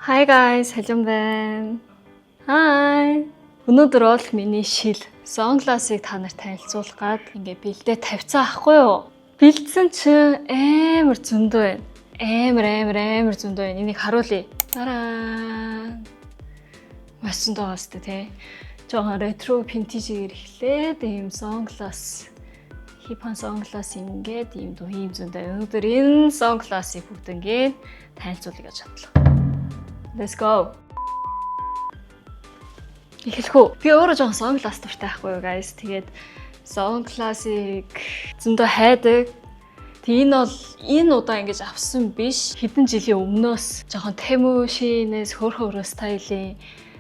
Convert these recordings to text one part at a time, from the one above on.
Hi guys, hello байна. Hi. Өнөөдөр бол миний шил Sunglass-ыг та нарт танилцуулах гээд ингээ бэлдээ тавьцсан ахгүй юу? Бэлдсэн чинь амар зөндөө байна. Амар зөндөө байна. Энийг харуулъя. Тараа. Маш зөндөө бастай тий. Жохон ретро vintage-ээр эхлээд ийм Sunglass хипан Sunglass ингээд ийм зөндөө. Өнөөдөр энэ Sunglass-ыг бүгднийг танилцуулъя гэж бодлоо. Let's go. Эхлэх үү. Би өөрөө жоохон Sunglass дуртай байхгүй юу guys. Тэгээд Sunglass-ыг зөндөө хайдаг. Тэгээ энэ удаа ингэж авсан биш. Хэдэн жилийн өмнөөс жоохон Temu Shein-ээс хөөрхөн стилийн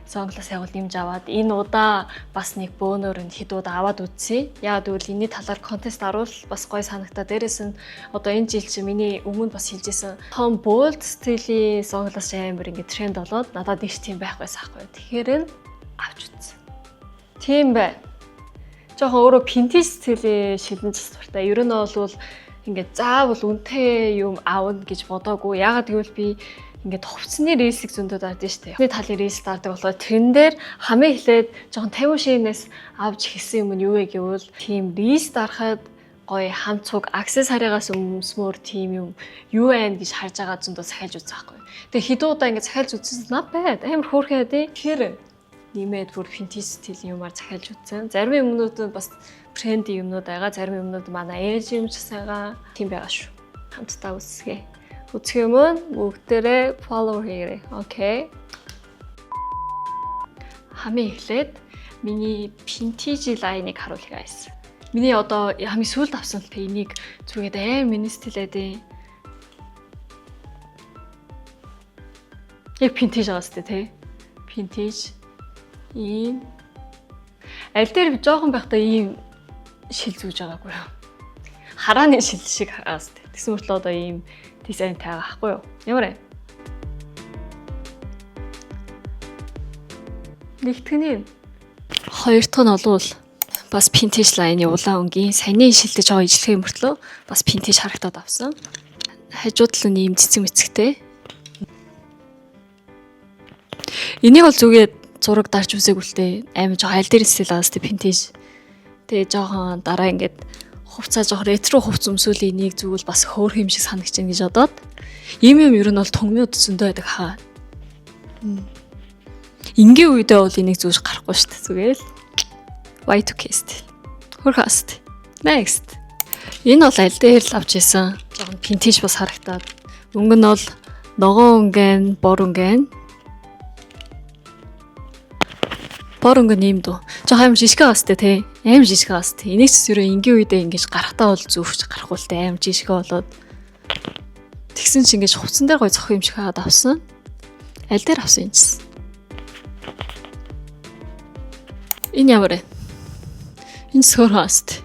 Sunglass явуул дэмж аваад энэ удаа бас нэг бөөнөр нь хэд удаа аваад үзье. Яг тэгвэл энэний талаар контест аруул бас гой санагтаа. Дээрээс нь одоо энэ жил чи миний өмнө бас хэлжсэн Tom Bold стилийн Sunglass амар ингэ тренд болоод надад их тийм байхгүйсэн аахгүй. Тэгэхээр энэ авч үзье. Тийм бай. Жохон өөрөө vintage стилийн шилэн цэс дуртай. Ер нь бол ингээд заавал үнэтэй юм аавна гэж бодоогүй. Ягаад гэвэл би ингээд хувцсны рейсийг зөндөө дардсан шүү дээ. Хувцсны талын рейс дардаг болохоор тэрэн дээр хамгийн эхлээд жоохон Temu Shein-ээс авч хэлсэн юм нь юу вэ гэвэл тийм рейс дарахад гоё хам цуг аксессуаригаас өмсмөр тийм юм юу вэ гэж харж байгаа зөндөө захиалж үзэх байхгүй. Тэгээ хэдэн удаа ингээд захиалж үзсэн наа байд. Амар хөөрхөн дээ. Тэгэхээр нэмээд бүр vintage стилийн юмар захиалж үзсэн. Зарим юмнууд нь бас тренди юмнууд байгаа. Зарим юмнууд манай ээж юм ч байгаа. Тийм байгаа шүү. Хамтдаа үзье. Үзэх юм бүгдээрээ follow хийгээрэй. Окей. Хамгийн эхлээд миний vintage line-ыг харуулъя guys. Миний одоо хамгийн сүүлд авсан л энийг зүгээд амар миний стилээд ээ. Яг vintage байгаас тээ тий. Vintage. Ийм аль дээр жоохон байхдаа ийм шил зүүж байгаагүй юу? Харааны шил шиг хаас тээ. Тэгсэн мөртлөө одоо ийм дизайн тайгаа ахгүй юу? Ямар вэ? Нэгтгэний хоёр дахь нь олвол бас vintage line-ы улаан өнгийн саяны шилдэж байгаа ижлэхээ мөртлөө бас vintage харагдаад авсан. Хажууд л нь ийм цэцэг мэцэгтэй. Энийг бол зүгээд зураг дарж үзээгүй л дээ. Амар жоо аль дээр стил байгаас тээ vintage. Тэгээ жоохон дараа ингээд хувцаа жоох ретро хувц өмсөөл энийг зүгэл бас хөөх юм шиг санагч байна гэж бодоод ийм юм ер нь бол тунгмууд зөндөө байдаг хаа. Ингийн үедээ бол энийг зүүж гарахгүй шүү дээ. Зүгээл Y2K стил. Хөөх аст. Next. Энэ бол аль дээр л авч исэн. Жохон vintage бас харагдаад. Өнгө нь бол ногоон өнгөн, бор өнгөн. Бор өнгө нэм дөө. Жоо амар жишгэ бастай тий. Амар жишгэ бастай. Энийг ч зүрэ ингийн үедээ ингэж гарахтаа бол зүвч гарахгүй л дээ. Амар жишгэ болоод тэгсэн чи ингэж хувцсан дээр гой цох юм шиг хаад авсан. Аль дээр авсан юм чи? Энэ ямар вэ? Энэ сөр хаст.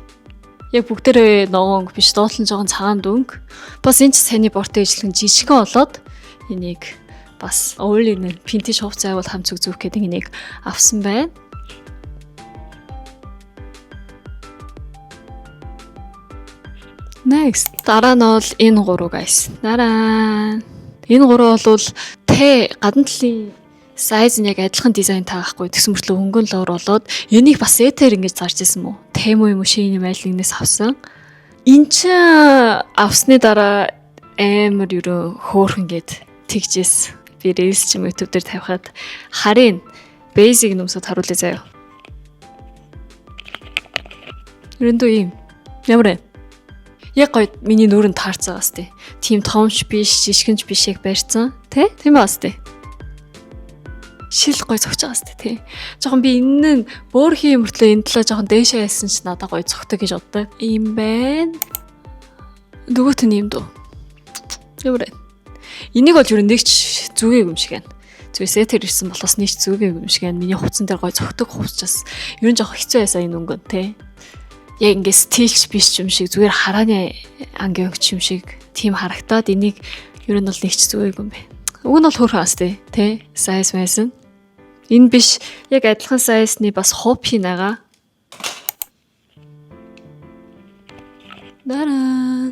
Яг бүгдээрээ ногоон өнгө биш, доотлон жоохон цагаан дүнг. Бас энэ ч саяны бортой ижилхэн жишгэ болоод энийг бас өөрийн vintage хувцас айвал хамцэг зүөх гэдэг энийг авсан байна. Next. Дараа нь бол энэ гурав guys. Дараа. Энэ гурав бол гадна талын size нь яг адилхан дизайн таахгүй. Тэгсэн мөртлөө хөнгөн лоор болоод энийг бас сетээр ингэж зарж ирсэн мүү. Temu Shein майлнээс авсан. Энд ч авсны дараа амар ерөө хөөрхөн гээд тэгжээс. Би reels ч YouTube дээр тавихад харин basic нүмсөд харуулъя заяа. Рэндүү юм. Ямар вэ? Яг гоё миний нүрэнд таарцаагаас тий. Тим томч биш, жишгэнч биш яг барьцсан. Тэ? Тийм баас тий. Шил гоё цогч байгаас тий. Жохон би энэ нь бөөрхийн мөртлөө энэ талаа жохон дээшээ ялсан ч надад гоё цогтой гэж боддог. Ийм байна. Нөгөөт нь юм дөө. Ямар вэ? Энийг бол юу нэгч зүгээг юм шиг байна. Зүгээр сетер ирсэн болохоос нэг зүгээг юм шиг байна. Миний хувцсан дээр гой цогтөг хувцас. Ер нь жоох хэцүү байсан энэ өнгө тий. Яг ингээ стилч биш юм шиг зүгээр харааны ангийн өнгөч юм шиг тийм харагтаад энийг ер нь бол нэгч зүгээг юм бэ. Уг нь бол хөөрхөн ас тий. Size байсан. Энэ биш яг адилхан size-ны бас хопи нагаа. Дараа.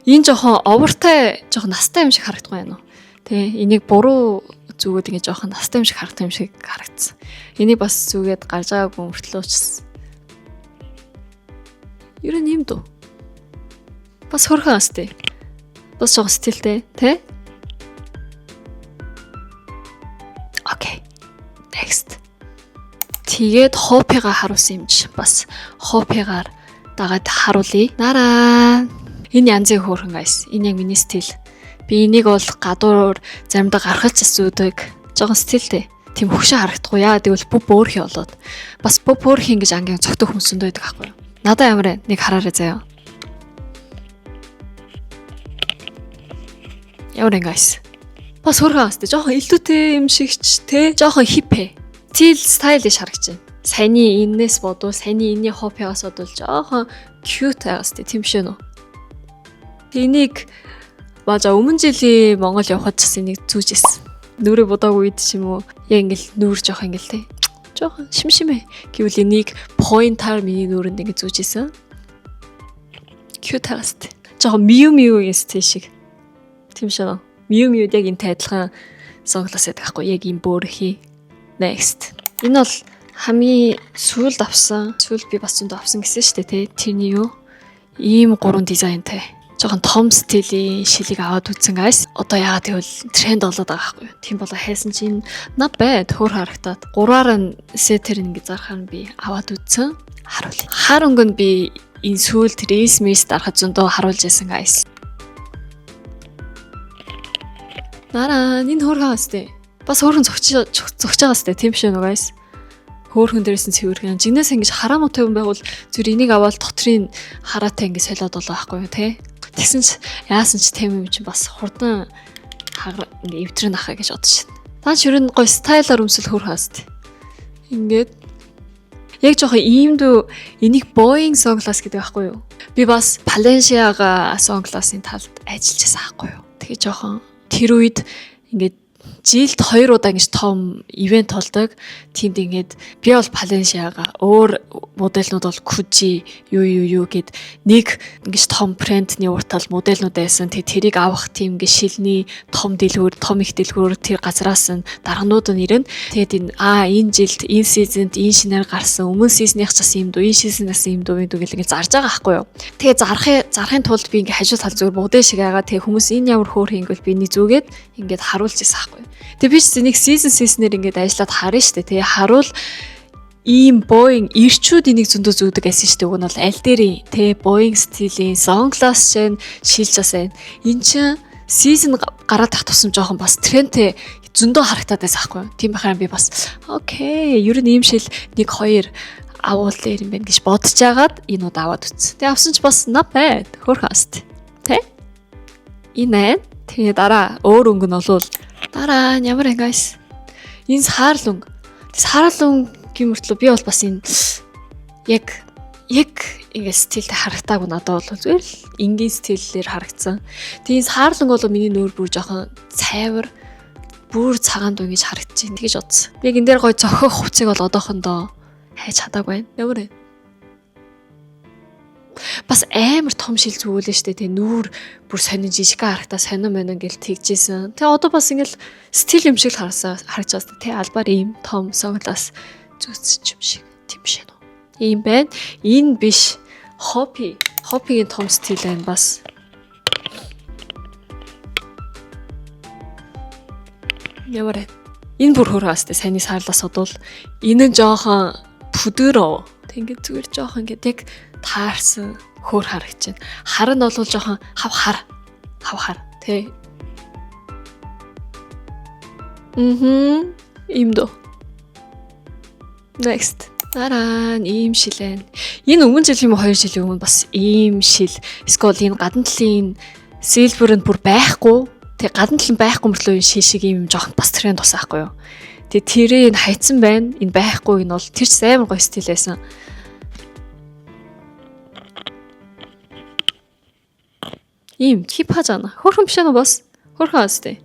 Энэ жоохон overтай, жоохон настай юм шиг харагдах байна уу? Тэ энийг буруу зүгүүд ингэ жоохон настай юм шиг харагдсан. Энийг бас зүгээд гарч байгаагүй мөртлөөчс. Ер нь юм дөө. Бас хөрхөн астай. Бас жоохон стилтэй, тэ? Окей. Next. Тэгээд хопига харуулсан юм чи бас хопигаар дагаад харуулъя. Нараа. Энэ янзын хөөрхөн guys. Энэ яг миний стил. Би энийг бол гадуур заримдаа гаргаж асуудаг. Жогон стилтэй. Тийм хөвшөө харагдахгүй яа гэвэл бүб өөрхий болоод. Бас бүб өөрхий ингэж ангийн цогтөг хүмүүс зөндөө байдаг аахгүй юу? Надаа ямар вэ? Нэг хараарай заяа. Ямар guys. Бас хөрхөн астай. Жогон илүүтэй юм шигч те. Жогон хипэ. Стайлиш харагч байна. Саяны энэс бодвол саяны энэний хопигаас бодвол жоохон cute байгаастай тийм шээ нөө. Энийг бажа өмнө жилийн Монгол явхад ч энийг зүүжсэн. Нүрээ будаагүй үед ч юм уу. Яг ингээл нүүр жоох ингээл те. Жохон шимшимэ. Гэвэл энийг point-аар миний нүрэнд ингэ зүүжсэн. Cute байгаастай. Жохон Miu стил шиг. Тийм шээ нөө. Miu яг энэтэй адилхан sunglass байдаг хгүй яг юм бөөрхий. Next. Энэ бол хамгийн сүүлд авсан. Сүүлд би бас зөндөө авсан гэсэн шүү дээ тий. Тэрний юу? Ийм 3 дизайнтай. Жохон том стилийн шилийг аваад үзсэн guys. Одоо яагаад гэвэл тренд болоод байгаа хгүй. Тийм болоо хайсан чинь not bad хөөр харагтаад. 3-аар нь сетер ингэ зарахаар нь би аваад үзсэн. Харуулъя. Хар өнгөнд би энэ сүүлд рейсмэс дарахад зөндөө харуулж байсан guys. Нараа энэ хөөрхөн астай. Бас хөөрхөн зогч байгаа сте тийм шүү нөө guys. Хөөрхөн дээрээс нь цэвэрхэн. Жигнэс ингэж хараамуутай юм байвал зүр энийг аваад дотрын хараатай ингэ солиод болоо байхгүй юу те. Тэгсэн ч яасан ч тийм юм чи бас хурдан ингэ эвдрэн ахаа гэж бодож шин. Таан ч ерөн гой стайлаар өмсөл хөөрхөн асте. Ингээд яг жоохон иймдүү энийг Boeing sunglass гэдэг байхгүй юу. Би бас Balenciaga sunglass-ын талд ажиллаж байсан байхгүй юу. Тэгээ жоохон тэр үед ингээд жилд 2 удаа ингэж том ивент болдог. Тиймд ингээд би бол Balenciaga өөр модельнууд бол Gucci юу гэд нэг ингэж том брендний уртал модельнууд байсан. Тэрийг авах тийм ингэ шилний том дэлгүүр, том их дэлгүүр тэр газраас нь дарганууд нь ирнэ. Тэгээд энэ жилд энэ сизонд энэ шинээр гарсан өмнө сизнийх ч бас юм дүү, энэ сизнээс юм дүү гэл ингэ зарж байгаа байхгүй юу. Тэгээд зарахын тулд би ингэ хажуу тал зүгээр модель шиг агаа тэгээд хүмүүс энэ ямар хөөр хийнгүүл би нэг зүгээд ингээд харуулж ирсэн байхгүй юу. Тэгээ би ч зэнийг сизнээр ингээд ажиллаад харна штэ. Тэгээ харуул ийм Boeing ирчүүд энийг зөндөө зүүдэг байсан штэ. Уг нь бол аль дээрийн те Boeing стилийн sunglass чинь шилж асаа. Энд чинь season гараад тах тусам жоохон бас трендтэй зөндөө харагдаад байсан байхгүй юу. Тийм байхаар би бас окей, ер нь ийм шил 1-2 авуул дээр юм байна гэж бодож агаад энэ удаа аваад үтсэн. Тэгээ авсан ч бас not bad. Хөөрхөн аст. Тэ? Энэ тэгээ дараа өөр өнгө нь болвол дараа ямар guys. Энэ саарлун. Саарлун гэмэртлөө би бол бас энэ яг ингэ стилтэй харагтаагүй надад бол зүгээр л энгийн стилээр харагдсан. Тэгээ саарлун бол миний нүүр бүр жоохон цайвар бүр цагаан дуу гэж харагдчихээн тэгэж бодсон. Яг энэ дээр гой зохиох хувцыг бол одоохондоо хайж чадаагүй байна. Ямар вэ? Бас амар том шил зүгүүлэн штэ тэ нүүр бүр сонин жижигхэн харагтаа сонин мөн ингээл тэгжсэн. Тэгээ одоо бас ингээл стил юм шиг харж байгаа тэ албаар ийм том sunglass зүүцч юм шиг тийм шээ нөө. Ийм байна. Энэ биш. Хопигийн том стил байна бас. Ямар вэ? Энэ бүр хөрөө астай саяны саарлаас бодвол энэ нь жоохон пүдөрөө. Тэг ингээд зүгээр жоохон ингээд яг таарсан хөөр харагч байна. Хар нь бол жоохон хав тий. Ийм дөө. Next. Дараа нь ийм шилэн. Энэ өмнө жил юм уу 2 жилийн өмнө бас ийм шил. Эсвэл энэ гадна талын silver нь бүр байхгүй. Тэг гадна тал нь байхгүй мөртлөө энэ шил шиг ийм жоохон бас тренд тусаахгүй юу. Тэг тэрийг хайцсан байна. Энэ байхгүй энэ бол тэр ч амар гоё стил байсан. Ийм хипхаж ана. Хөрхөн биш нэ бас. Хөрхөн астай.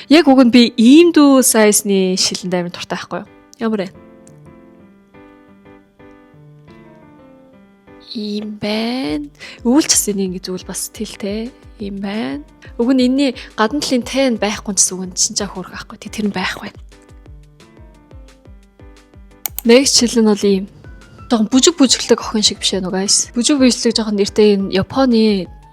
Яг уг нь би ийм дүү сайзны шилэнд амар дуртай байхгүй юу. Ямар вэ? Ийм байна. Үүлч бас ингэ зүгэл бас стилтэй. юм байна. Уг нь энэний гадна талын тэн байхгүй ч үгүй чинчаа хөөрх байхгүй. Тэр нь байхгүй. Next жил нь бол ийм жоохон бүжиглэг охин шиг биш ээ нөө guys. Бүжиглэг жоохон нэртэй энэ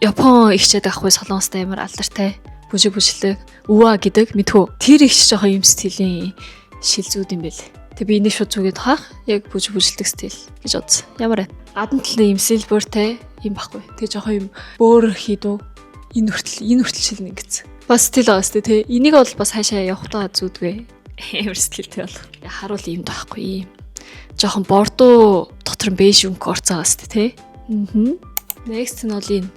Япон ихчээд ахгүй солонгост амар алдартай. Бүжиглэг Уа гэдэг мэдхүү. Тэр их жоохон ийм стилийн шилзүүд юм бэл. Тэг би энийг шууд зүгээд хаах. Яг бүжиглэг стил гэж бодсон. Ямар вэ? Гадна талын ийм silverтэй ийм байхгүй. Тэг жоохон ийм бөөр хийдүү. Энэ хүртэл шилнэ гэсэн. Бас стил байгаа сте тий. Энийг бол бас хаашаа явахтаа зүудгүй. Амар стилтэй болох. Харуул ийм таахгүй ийм. Жохон бордоо дотор нь бэж өнгө орцоо гас тий. Next нь бол энэ.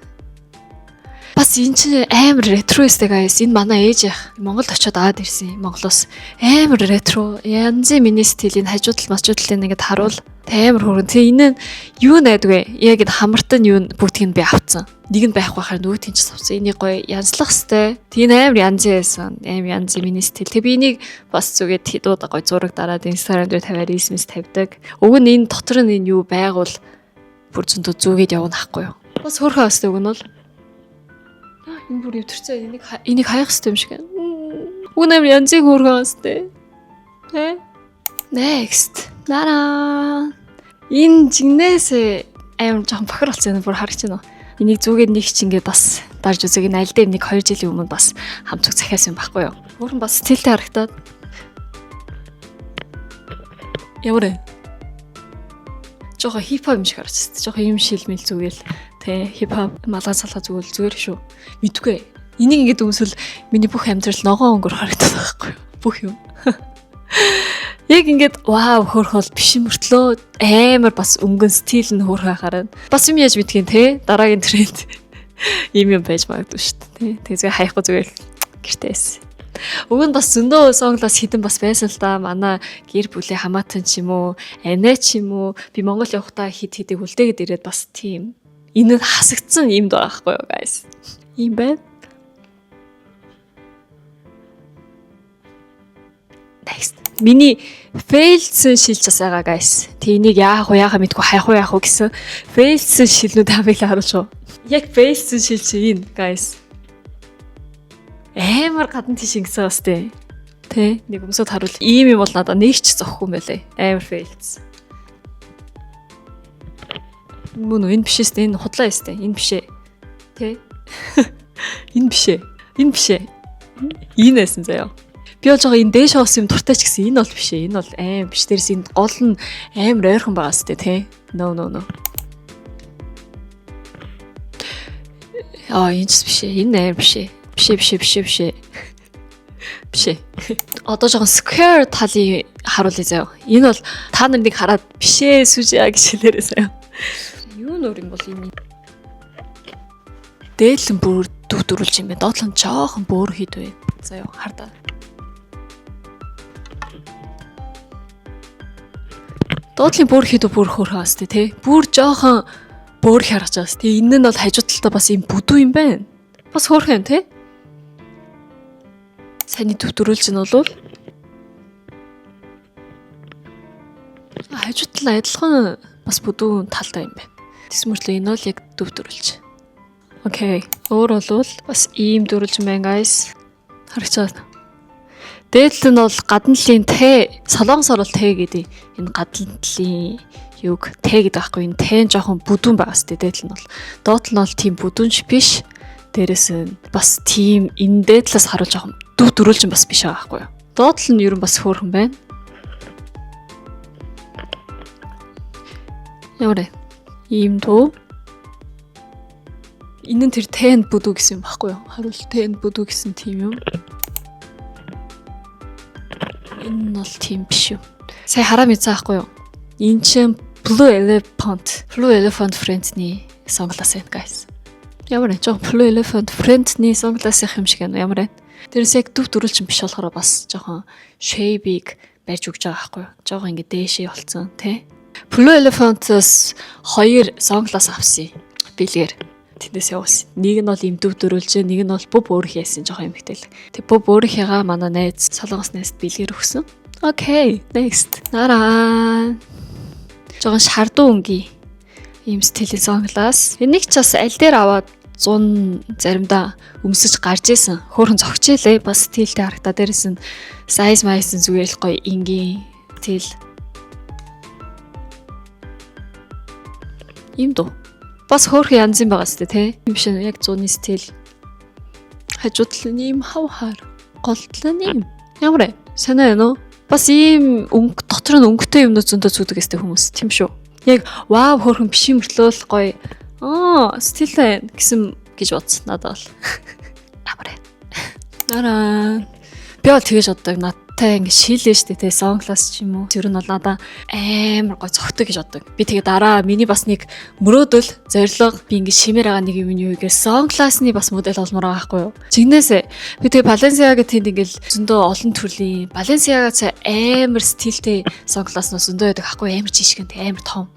Бас энэ чинь амар ретро эстэй guys. Энэ манай ээж яах. Монголд очиод аваад ирсэн. Монголоос амар ретро. Янзын миний стилийн хажуудал масчуудлын ингээд харуул амар хөргөн. Тэгээ энэ нь юу найдвэ? Яг энэ хамартан юу бүгдийг нь би авцсан. Нэг нь байхгүй хахаар нөгөөтийн ч авсан. Энийг гоё янзлах хэвээр. Тийм амар янзын байсан. Амар янзын миний стил. Тэгээ би энийг бас зүгээд хидууд гоё зураг дараад Instagram дээр тавиад SMS тавьдаг. Уг нь энэ дотор нь энэ юу байгуул бүр зөндөө зүгээд явна ахгүй юу? Бас хөрхөө хэвээр уг нь бол энэ бүр өвтөрцөө энийг хаях хэвээр юм шиг. Уг нь амар янзын хөрхөө хэвээр. Next. Нараа. Энэ жигнээс амар жоохон бохир болсон юм бүр харагч байна. Энийг зүгээд нэг ч ингээд бас дарж үзэг энэ аль дээр нэг 2 жилийн өмнө бас хамцуг захиас юм байхгүй юу. Өөрөн бас стилтэй харагдаад. Ямар вэ? Жоохон хипхоп юм шиг харагдсан. Жоохон юм шилмэл зүгээл тэ хипхоп малгай салгаа зүгээр шүү. Мэдгүй. Энийг ингээд өмсөл миний бүх амьдрал ногоон өнгөр харагдаад байгаа байхгүй юу. Бүх юм. Яг ингээд вау хөөрхөл биш мөртлөө амар бас өнгөн стил нь хөөрхөө хараад бас юм яаж мэдгэн те дараагийн тренд юм байж магадгүй шүү дээ те тэгээ хаяхгүй зүгээр гэртээс уг нь бас зөндөө сонглоос хідэн бас байсан л да манай гэр бүлийн хамаатан ч юм уу анаа ч юм уу би Монгол явахдаа хидийг үлдээгээд ирээд бас тийм энэ нь хасагдсан юмд байгаа байхгүй юу guys юм байна. Next. Миний failсэн шилж бас байгаа guys. Тэнийг яах мэдгүй хайх уу гэсэн failсэн шилнүүд хамыг харуулж уу. Яг failсэн шилж энэ guys. Амар гадна тийш ингэсэн бас тий. Тэ нэг өмсөд харуул. Ийм юм бол надад нэг ч зохгүй юм байлээ. Амар failсэн. Мөн энэ биш ээ. Энэ худлаа ээ. Энэ биш ээ. Тэ. Энэ биш ээ. Энэ биш ээ. Энэ эсэн заяа. Би бол жоо энэ дээш хоос юм дуртай ч гэсэн энэ бол биш ээ. Энэ бол аим биш. Дээрс энэ гол нь амар ойрхон байгаа сте тий. No. Энэ ч биш ээ. Энэ аим биш ээ. Биш ээ. Одоо жоохон square талыг харуулъя заяа. Энэ бол та нар нэг хараад биш ээ сүжээ гэж хэлээрээ заяа. Юу нөр юм бол энэ. Дээлэн бүр дүүрүүлж юм байна. Доотлон жоохон бөөр хийдвэ. Заяа хардаа. Доотлын бүр хийдүү бүр хөөрхөөс тий. Бүр жоохон бөөр харагч байгаас. Тэгээ энэ нь бол хажуу талдаа бас юм бүдүү юм байна. Бас хөөрхөн тий. Саний төвтөрүүлж нь бол хажуу талаа адилхан бас бүдүү талтай юм байна. Тэсмэрлээ энэ бол яг төвтөрүүлж. Окей. Өөр бол бас ийм дөрүүлж байна guys. Харагчаад. Дээдл нь бол гадна талын тэ, солонгосоор бол тэ гэдэг. Энэ гадна талын юг тэ гэдэг аахгүй. Энэ тэ жоохон бүдүүн байгаа сте дээдл нь бол. Доотл нь бол тийм бүдүүнч биш. Дээрээс нь бас тийм энэ дээдлээс харуулж жоохон дөрүүлж бас биш байгаа аахгүй. Доотл нь ер нь бас хөөрхөн байна. Ямар вэ? Ийм дөө. Энэ нь тэр тэнд бүдүү гэсэн юм байхгүй юу? Харуул тэнд бүдүү гэсэн тийм юм. Энэ бол тийм биш юу. Сая хараа мэдсэн аахгүй юу? Энэ чинь Blue Elephant Friends-ний sunglass байна guys. Ямар нэг Blue Elephant Friends-ний sunglass юм шиг байна. Ямар вэ? Тэрс яг дөрүүлчин биш болохоор бас жоохон shade-ийг барьж өгч байгаа аахгүй юу? Жоохон ингэ дээшээ болцсон тий. Blue Elephant-аас 2 sunglass авсан. Бэлгээр. Тэндээс явуулсан. Нэг нь бол им дөрүүлж, нэг нь бол бүб өөрөх яасан жоохон эмхтэл. Тэг бүб өөрийнхээгаа манай найз солонгос найзд бэлгээр өгсөн. Окей, next. Нараа. Жоохон шардуу өнгийн ийм стилийн sunglass. Энийг ч бас аль дээр аваад 100 заримдаа өмсөж гарч исэн. Хөөрхөн зогчээлээ бас стилтэй харагдаа. Дээрээс нь size майсан зүгээр л гоё ингийн стил. Ийм дөө. Бас хөөрхөн янз юм байгаа сте тий. Юм шиг яг 100-ны стил. Хажууд л ийм хавхаар. Голдлоо ийм. Ямар вэ? Санаа юу? Бас ийм дотор нь өнгөтэй юмнууд зөндөө зүдэг гэстэй хүмүүс. Тийм шүү. Яг вау хөөрхөн биш юм мөртлөөл гоё. Стилтэй гэсэн гэж бодсон надад бол. Амарэ. Нараа. Би бол тэгэж боддог. Надтай ингэ шийлээ штэ те Songlass ч юм уу. Тэр нь бол надаа амар гой цогтой гэж боддог. Би тэгээ дараа миний бас нэг мөрөөдөл, зорилго би ингэ шимээр байгаа нэг юм юу гэхээр Songlass-ны бас модель олмоор байгаа байхгүй юу. Жигнэсээ би тэгээ Balenciaga тэнд ингээл зөндөө олон төрлийн Balenciaga цаа амар стилтэй Songlass-наас зөндөө байдаг байхгүй амар жишгэн тэгээ амар том.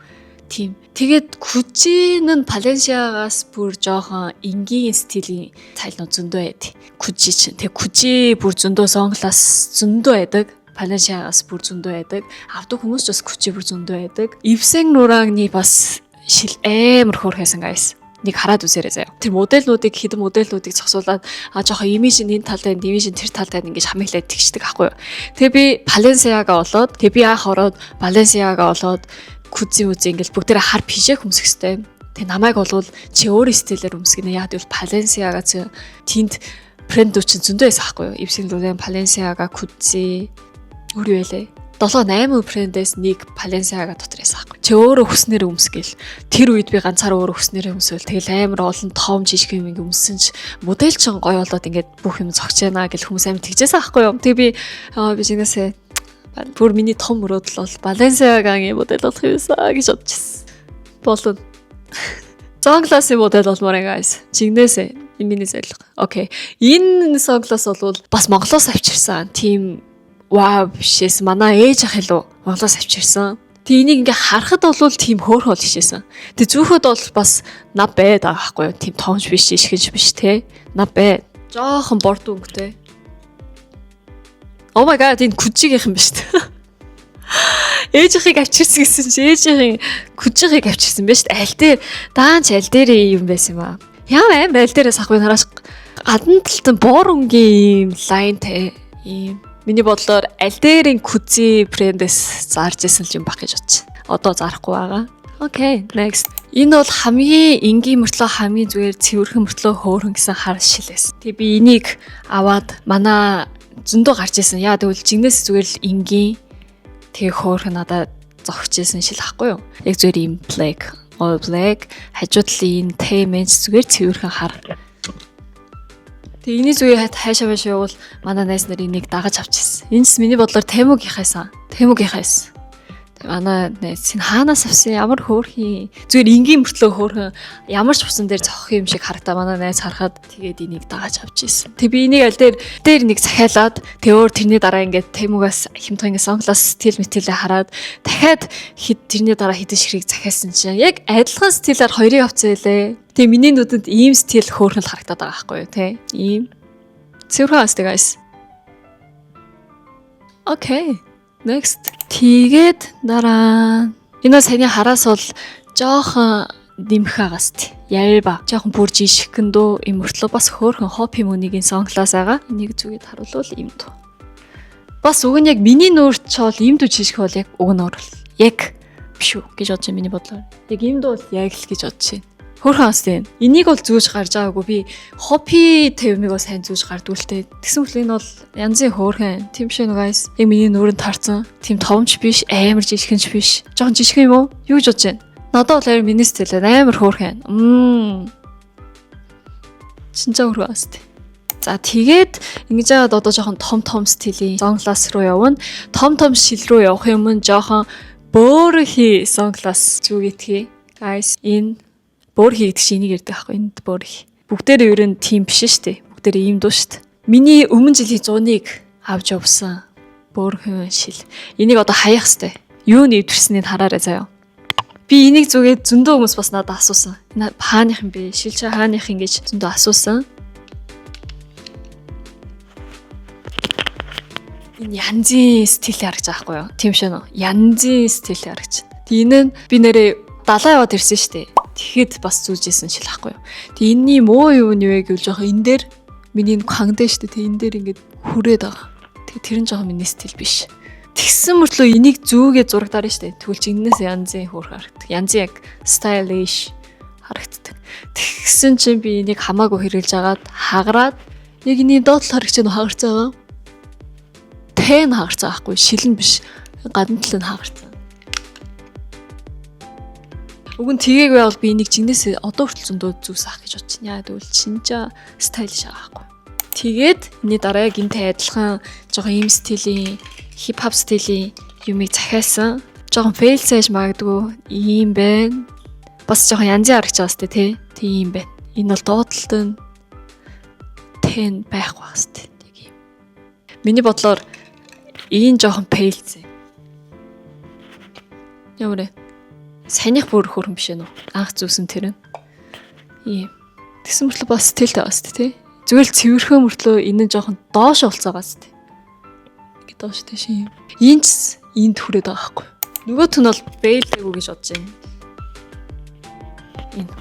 Тийм. Тэгээд Gucci нь Balenciaga-гаас бүр жоохон энгийн стилийн цайлнууд зөндөө байдаг. Gucci чинь. Тэгээ Gucci бүр зөндөө Songlass зөндөө байдаг. Balenciaga-гаас бүр зөндөө байдаг. Авдаг хүмүүс ч бас Gucci бүр зөндөө байдаг. Yves Saint Laurent-ны бас шил амар хөөрхөйсэн guys. Нэг хараад үзээрэй заяа. Тэр модельнуудыг хэдэн модельнуудыг зогсуулаад жоохон имиж нь энэ талдаа, имиж нь тэр талдаа ингэж хамааглаад тэгшдэг аахгүй юу. Тэгээ би Balenciaga болоод, тэгээ би анх ороод Balenciaga болоод Gucci ингээл бүгдээрээ хар пижак өмсөхтэй. Тэгээ намайг болвол чи өөрийн стилээр өмсгөнэ. Яг гэвэл Balenciaga тэнд брэндүүд чинь зөндөө байсан аахгүй юу. Yves Saint Laurent, Balenciaga, Gucci өөр юу вэ? 7-8 брэндээс нэг Balenciaga дотор байсан аахгүй. Чи өөрөө хүснээр өмсгөл. Тэр үед би ганцаараа өөрөө хүснээр өмсөөл. Тэгэл амар олон том жижиг юм ингээ өмсөн ч модель чинь гоё болоод ингээд бүх юм зогч яана гэл хүмүүс амар тэгжээсэн аахгүй юу. Тэгээ би жигнэсээ бүр миний том мөрөөдөл бол Balenciaga-гийн модель болох юмсан гэж бодож байсан. Болоод Songlass-ийн модель болмоор guys. Жигнэсээ энэ миний зорилго. Окей. Энэ Songlass бол бас Монголоос авчирсан. Тим вау бишээс манай ээж ах илүү Монголоос авчирсан. Тэг энийг ингээ харахад бол тийм хөөрхөн болчихсон. Тэг зүүхэд бол бас нав байд байгаа байхгүй юу? Тийм тоомч биш, ишгэж биш те. Нав байд. Жоохон борд өнгөтэй. Oh my god, энэ Gucci-гийнх юм ба шүү дээ. Ээжийнхийг авчирсан гэсэн чи ээжийн Gucci-ийг авчирсан ба шүү дээ. Аль дээр даанч аль дээр юм байсан юм аа. Яа аль дээрээс авах вэ нараас гадна талд нь бор өнгийн ийм лайнтай ийм миний бодлоор аль дээрийн Gucci брэндээс зарж исэн юм баг гэж бодчих. Одоо зарахгүй байгаа. Окей, next. Энэ бол хамгийн энгийн мөртлөө хамгийн зүгээр цэвэрхэн мөртлөө хөөрхөн гэсэн хар шилээс. Тэг би энийг аваад манай зөндөө гарч исэн. Яа тэгвэл жигнэс зүгээр л энгийн тэг хөөрхөн надад зогч исэн шил ахгүй юу. Яг зүгээр ийм black, all black хажууд л энэ T-менч зүгээр цэвэрхэн хар. Тэг эний зүгээр хайшаа явал манай найз нар энийг дагаж авчихсан. Энэс миний бодлоор Temu-гийнхаасан. Манай найз энэ хаанаас авсан ямар хөөрхий зүгээр энгийн мөртлөө хөөрхөн ямар ч бусан дээр зогох юм шиг харагдаа манай найз харахад тэгээд энийг дагаж авч ирсэн. Тэг би энийг аль дээр нэг захиалаад өөр тэрний дараа ингээд Temu-гаас хямдхан Songlass стил мэтэлээ хараад дахиад тэрний дараа хэдэн ширхэг захиасан чинь яг адилхан стилээр хоёрыг авцсан байлээ. Тэг миний нүдэнд ийм стил хөөрхөн л харагдаад байгаа байхгүй юу те. Ийм цэвэрхэн астай guys. Окей. Next. Тэгээд дараа энэ саяны хараас бол жоохон нэмэх агаас ярба. Жоохон бүр жишгэн дөө юм өртлөө бас хөөрхөн хопи мөнигийн Songlass байгаа. Энийг зүгээд харуулвал юм дөө. Бас уг нь яг миний нүүрт ч бол юм дүү жишгэх бол яг уг нь орол. Яг биш үү гэж бодож байна миний бодлоор. Яг юм дүү бол яг л гэж бодож байна. Хөөрхөн астай. Энийг бол зүүж гарч байгаагүй би хопи тавимыг бол сайн зүүж гардгүүлтэй. Тэгсэн мэт энэ бол янзын хөөрхөн. Тийм шээ guys. Яг миний нүрэнд таарсан. Тийм томч биш, амар жижигхэнч биш. Жохон жижигхэн юм уу? Юу гэж бодож байна? Надад бол амар миний стилээр амар хөөрхөн. Шинжаа хөөрхөн астай. За тэгээд ингэж яагаад одоо жоохон том стилийн Songlass руу явна. Том шил рүү явах юм нь жоохон бөөрхи Songlass зүгэтгий. Guys, энэ бөөрхи гэдэг чинь энийг ярьдаг байхгүй энд бөөрхи. Бүгдээрээ ер нь тийм биш шүү дээ. Бүгдээрээ ийм дуу шүү дээ. Миний өмнө жилийн 100-ыг авч явсан бөөрхөн шил. Энийг одоо хаях хэвээр. Юу нэвтэрснийг хараарай заяа. Би энийг зүгээд зөндөө хүмүүс бас надад асуусан. Энэ хааных юм бэ? Шил чи хааных юм гэж зөндөө асуусан. Энэ янзын стил харагч байгаа байхгүй юу? Тийм шээ нөө. Янзын стил харагч. Тэгээ энэ нь би нэрээ далаа яваад ирсэн шүү дээ. Тэгэхэд бас зүүжсэн шил ахгүй юу. Тэг энэний муу юу вэ гэвэл жоохон энэ дээр миний хангадаа штэ тэг энэ дээр ингээд хүрээд байгаа. Тэг тэр нь жоохон миний стил биш. Тэгсэн мөртлөө энийг зүүгээ зурагдаарэ штэ. Тэгвэл чи энэс янзын хөөр харагддаг. Янзын яг stylish харагддаг. Тэгсэн чинь би энийг хамаагүй хэрэглэж агаад хагараад яг энийг доотлол харагч нь хагарцаа. Тэн хагарцаа байхгүй шилэн биш. Гадна талын хагарцаа. Уг нь тгийг байвал би энийг жигнэсээ одоо хүртэл зөндөө зүс авах гэж бодчих. Яа гэвэл шинжаа стайлиш байгаа байхгүй. Тэгээд энэ дараа яг энтэй адилхан жоохон ийм стилийн хип хоп стилийн юмыг захиалсан. Жоохон фейл сайж магадгүй ийм байна. Бас жоохон янзын харагч байгаа сте тий. Тийм байна. Энэ бол доотлолтой тэн байх байх сте. Яг ийм. Миний бодлоор ийм жоохон фейлцээ. Ямар вэ? Санийх бүр хөрөн биш ээ нөө. Анх зүүсэн тэр нь. Ийм. Тэгсэн мөртлөө бас стилтэй байгаа сте тий. Зүгээр л цэвэрхэн мөртлөө энэ нь жоохон доош болцоо байгаа сте. Ингээд доош тийш юм. Энд энд хүрээд байгаа байхгүй. Нөгөөх нь бол бэйлдэггүй гэж бодож байна. Энэ.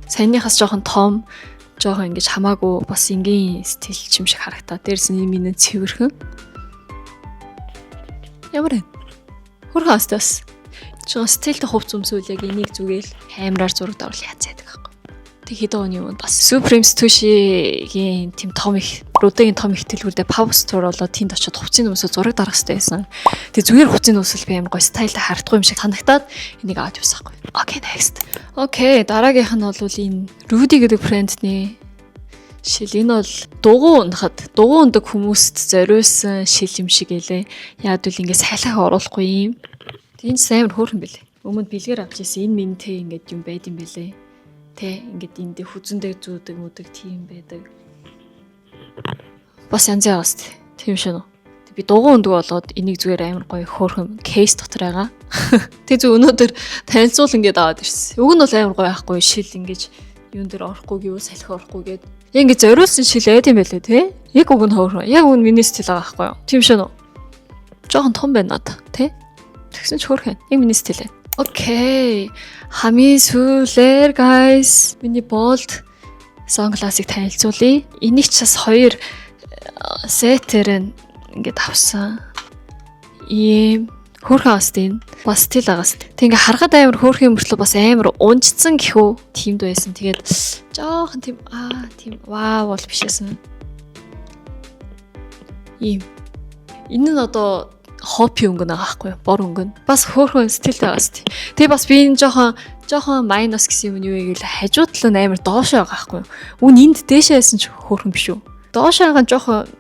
Санийхаас жоохон том, жоохон ингэж хамаагүй бас энгийн стил юм шиг харагдаа. Дээрс нь минь цэвэрхэн. Ямар вэ? Хөрхөн астас. Жоо стилтэй хувц өмсөөл яг энийг зүгээл камераар зураг давал яцаадаг байхгүй. Тэг хэд оны юм бас Supreme Sushi-гийн тийм том их Rodeгийн том их дэлгүүрдээ Pop Store болоо тэнд очиод хувцсын өмсөөл зураг дарах хэрэгтэй байсан. Тэг зүгээр хувцсын өмсөөл би аим гоё стайлтай харагдахгүй юм шиг санагтаад энийг аваад явсан байхгүй. Окей, next. Окей, дараагийнх нь бол энэ Rudy гэдэг брэндний шил. Энэ бол дугуй ундаг хүмүүст зориулсан шил юм шиг ээлээ. Яад үл ингэ сайлахаа оруулахгүй юм. Энэ амар хөөрхөн бэлээ. Өмнө бэлгээр авч ирсэн энэ минтэй ингээд юм байд юм бэлээ. Тэ ингээд эндээ хүзэндээ зүүдэг мүдэг тийм байдаг. Бас янз ягаас тийм шээ нөө. Би дугуй ундаг болоод энийг зүгээр амар гоё хөөрхөн кейс дотор байгаа. Тэг зөв өнөөдөр танилцуул ингээд аваад ирсэн. Уг нь бол амар гоё байхгүй шил ингэж юун дээр орохгүй гэвэл салхи орохгүй гээд. Яг ингэ зориулсан шил байд юм байлээ те. Яг уг нь хөөрхөн. Яг уг нь миний стил байгаа байхгүй юу. Тийм шээ нөө. Жохон том байна надаа те. Тэгсэн ч хөөрхөн. Яг миний стил байна. Окей. Хамгийн сүүлээр guys миний bold sunglass-ыг танилцуулъя. Энийг ч бас 2 сетээр ингээд авсан. Ийм хөөрхөн астын бас стил агаас. Тэг ингээ харахад амар хөөрхөн мөртлөө бас амар унжцсан гэхүү тиймд байсан. Тэгээд жоохон тийм вау бол бишээсэн. Ийм. Энэ нь одоо хопи өнгөн байгаа байхгүй юу? Бор өнгөн. Бас хөөрхөн стилтэй байгаа сте. Тэгээ бас би энэ жоохон майнус гэсэн юм юу гэвэл хажуу тал нь амар доош байгаа байхгүй юу? Үн энд дээшээ байсан ч хөөрхөн биш үү? Доош байгаа жоохон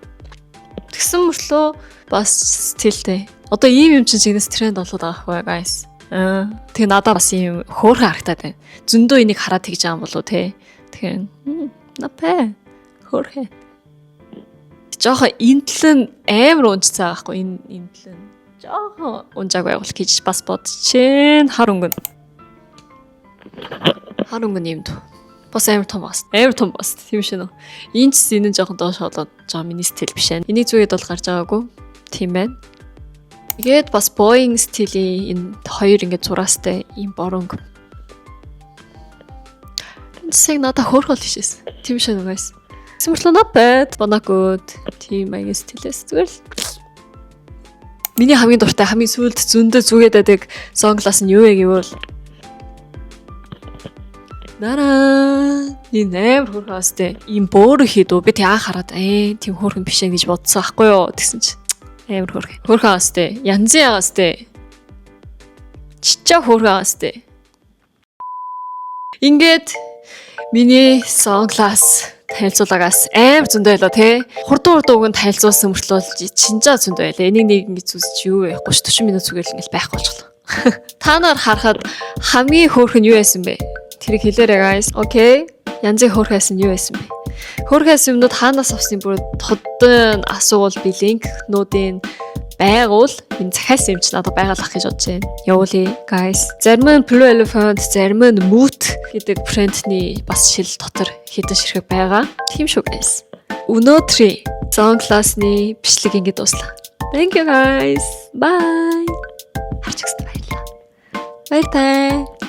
тэгсэн мөрлөө бас стилтэй. Одоо ийм юм чинь чигнэс тренд болоод байгаа байхгүй юу, guys? Тэгээ надад бас ийм хөөрхөн харагдаад байна. Зөндөө энийг хараад тэгж байгаа юм болов те. Тэгэхээр напэ хөөрхөн. Жоохон энэ тал нь амар унжцаа байхгүй энэ тал нь жоохон унжааг байгуул гэж бас бодчихээн. Хар өнгөн юмд бас амар том бас тийм шээ нөө. Энэ ч энэ жоохон доош болоод жоо миний стил биш ээ. Энийг зүгээд бол гарч байгаагүй тийм байна. Тэгээд бас Boeing стилийн энэ 2 ингээд зураастай ийм боронг. Энэ сэг надад хөөрхөл хийшээс. Тийм шээ нөө guys. Сэмэрлээ not bad. Bonagod. Тийм аягийн стилээс зүгээр л. Миний хамгийн дуртай хамгийн сүүлд зөндөө зүгээд байдаг sunglass нь юу вэ гэвэл нараа энэ амар хөөрхөн астай. Ийм бөөрө хийдүү. Би тэг анх хараад тийм хөөрхөн биш ээ гэж бодсон аахгүй юу. Тэгсэн чи амар хөөрхөн. Хөөрхөн астай. Янзын астай. Чичээ хөөрхөн астай. Ингээд миний sunglass танилцуулаагаас амар зөндөө байлаа те. Хурдан уг нь танилцуулсан мөртлөө чинжаа зөндөө байлаа. Энийг нэг ингэ зүсч юу вэ? 30-40 минут зүгэл ингээл байхгүй болчихлоо. Та нар харахад хамгийн хөөрхөн юу байсан бэ? Тэрийг хэлээрэй guys. Окей. Янзын хөөрхөн юу байсан бэ? Хөөрхөн юмнууд хаанаас авсан бүр тодон асуувал би линкнуудын байгуул энэ захиалсан юм чи надад байгалах гэж бодож байна. Явуулъя guys. Зарим нь Blue Elephant, зарим нь Moot гэдэг брэндний бас шил дотор хэдэн ширхэг байгаа. Тийм шүү guys. Өнөөдрийн sunglass-ны бичлэг ингэ дуслаа. Thank you guys. Bye. Харж өгсөн баярлалаа. Баяр таа.